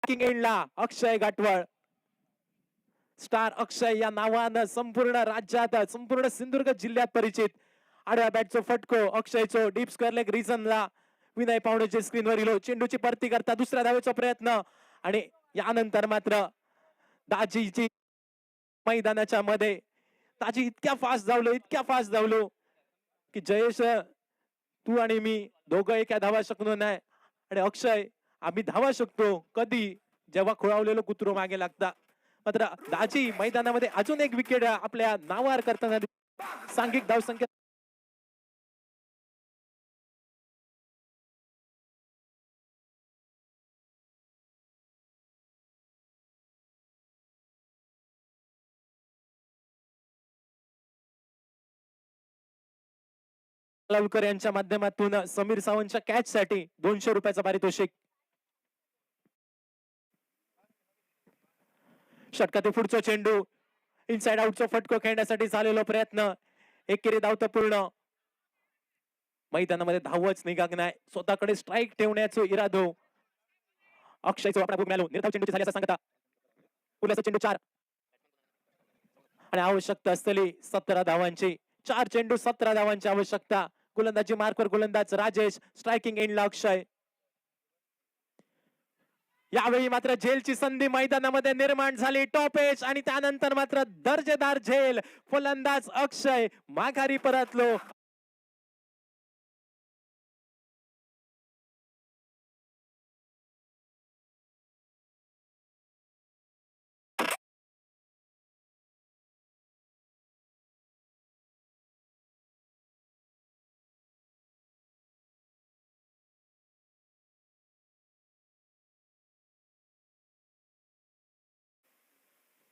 King एंडला अक्षय गाठवळ, star अक्षय या नावानं संपूर्ण राज्यात, संपूर्ण सिंधुदुर्ग जिल्ह्यात परिचित. आडव्या बॅटचा फटको अक्षयचो डीप स्क्वेअर लेग रिझनला. विनय पाहुणेचे स्क्रीनवर इलो. चेंडूची परती करता दुसऱ्या धावेचा प्रयत्न आणि यानंतर मात्र दाजीची मैदानाच्या मध्ये. दाजी इतक्या फास्ट धावलो की जयेश तू आणि मी दोघं एका धावा शकलो नाही. आणि अक्षय आम्ही धावा शकतो कधी, जेव्हा खोळावलेलं कुत्रो मागे लागता. मात्र दाजी मैदानामध्ये अजून एक विकेट आपल्या नावावर करताना सांघिक धावसंख्या लालकर यांच्या माध्यमातून समीर सावंतच्या कॅच साठी 200 रुपयाचा पारितोषिक. षटकातील पुढचा चेंडू इनसाइड आउटचा फटको खेळण्यासाठी झालेला प्रयत्न. एकेरी धावतं पूर्ण. मैदानामध्ये धावच निघाग नाही. स्वतःकडे स्ट्राईक ठेवण्याचा इरादो अक्षयचा वापरा बघ मिळालो. निर्धाव चेंडूची झाली असं सांगता. पुढचा चेंडू 4 आणि आवश्यकता असलेली 17 धावांची. 4 चेंडू 17 धावांची आवश्यकता. गोलंदाजी मार्कवर गोलंदाज राजेश, स्ट्रायकिंग एंडला अक्षय. यावेळी मात्र झेलची संधी मैदानामध्ये निर्माण झाली. टॉप एज आणि त्यानंतर मात्र दर्जेदार झेल. फलंदाज अक्षय माघारी परतलो.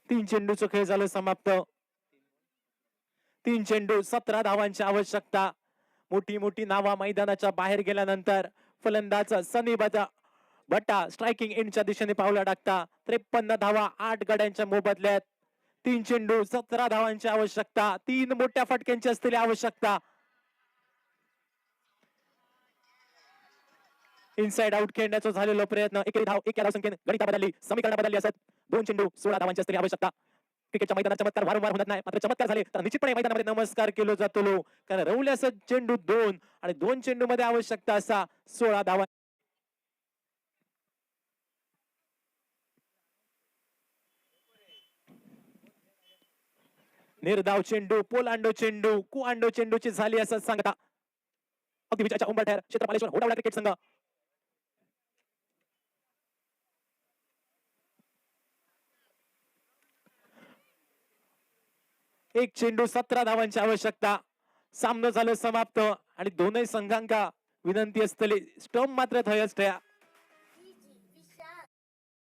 तीन चेंडूचं खेळ झालं समाप्त. 3 चेंडू 17 धावांची आवश्यकता. मोठी मोठी नावा मैदानाच्या बाहेर गेल्यानंतर फलंदाज सनी भट्टा स्ट्रायकिंग एंडच्या दिशेने पावला टाकता. 53 धावा 8 गड्यांच्या मोबदल्यात. 3 चेंडू 17 धावांची आवश्यकता. 3 मोठ्या फटक्यांची असलेली आवश्यकता. इनसाइड आउट खेळण्याचा झालेला प्रयत्न. एकेरी धाव एक या धावसंख्येने गणिता बदलली, समीकरण बदलली असत. 2 चेंडू 16 धावांची असलेली आवश्यकता. क्रिकेटच्या मैदानात चमत्कार वारंवार होत नाही, मात्र चमत्कार झाले तर निश्चितपणे मैदानामध्ये नमस्कार केलो जातो. कारण रवल्यास चेंडू 2 आणि 2 चेंडू मध्ये आवश्यकता असा 16 धावा. निर्धाव चेंडू, पोलांडो चेंडू, कुआंडो चेंडूची झाली असं सांगता. अगदी विचाराच्या उंबरठ्यावर क्षेत्रपालेश्वर होडावळा क्रिकेट संघ. एक चेंडू 17 धावांची आवश्यकता. सामना झालं समाप्त आणि दोनही संघांका विनंती असतली स्टंप मात्र थयच ठेया.